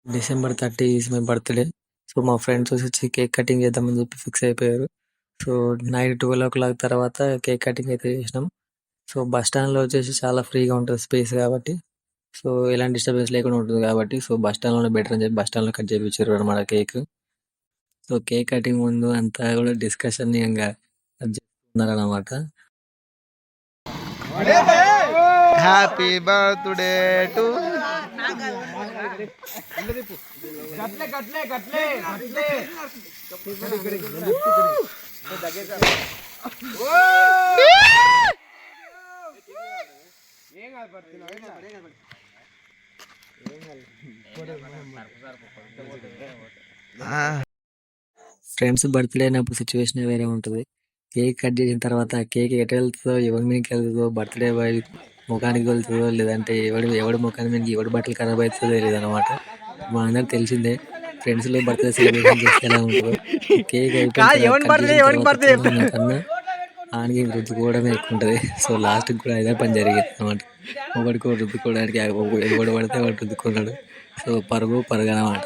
December 30 is my birthday. So, మా friends వచ్చి cake cutting చేద్దామని చెప్పి ఫిక్స్ అయిపోయారు. సో, నైట్ 12:00 తర్వాత కేక్ కటింగ్ అయితే చేసినాం. సో, బస్ స్టాండ్‌లో వచ్చేసి చాలా ఫ్రీగా ఉంటది స్పేస్ కాబట్టి, సో, ఎలాంటి డిస్టర్బెన్స్ లేకుండా ఉంటుంది కాబట్టి, సో, బస్ స్టాండ్‌లోనే బెటర్ అని చెప్పి బస్ స్టాండ్‌లో కట్ చేపించారు అన్నమాట కేక్. సో, కేక్ కటింగ్ ముందు అంతా కూడా డిస్కషన్ ఇంగా అది చేస్తున్నారన్నమాట. Happy birthday to friends birthday అయినప్పుడు సిచ్యువేషన్ వేరే ఉంటది. కేక్ కట్ చేసిన తర్వాత ఆ కేక్ ఎటు వెళ్తుందో, ఎవరి మీదకి వెళ్తుందో, బర్త్‌డే బాయ్ ముఖానికి వెళ్తుందో, లేదంటే ఎవడి ముఖానికి మీదకి ఎవడి బట్టలు ఖరాబ్ అవుతుందో తెలియదన్నమాట. మా అందరికి తెలిసిందే ఫ్రెండ్స్‌లో బర్త్‌డే సెలబ్రేషన్ చేస్తే ఎలా ఉంటదో. కేక్ అయిపోయిన తర్వాత కట్ చేసిన తర్వాత తినడం కన్నా ఆనికి రుద్దుకోవడమే ఎక్కువ ఉంటది. సో, లాస్ట్‌కి కూడా ఇదే పని జరిగిందన్నమాట. ఒకడికొకడు రుద్దుకోవడానికి ఎవడు పడితే వాడు రుద్దుకున్నాడు. సో, పరుగన్నమాట.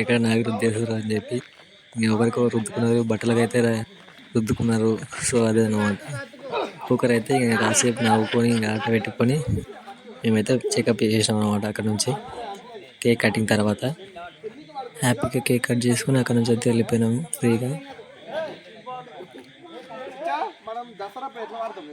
ఎక్కడ నాకు రుద్దేస్తుర్రు అని చెప్పి ఒకరికొకరు రుద్దుకున్నారు. బట్టలకైతే రుద్దుకున్నారు. సో, అదే అన్నమాట. ఒక్కొక్కరైతే ఇంక కాసేపు నవ్వుకొని ఇంక ఆట పెట్టుకొని మేమైతే చెకప్ చేసేసాం అనమాట. అక్కడ నుంచి కేక్ కటింగ్ తర్వాత హ్యాపీగా కేక్ కట్ చేసుకుని అక్కడ నుంచి అయితే వెళ్ళిపోయినాము ఫ్రీగా. మనం దసరా ఎట్లా వాడతాం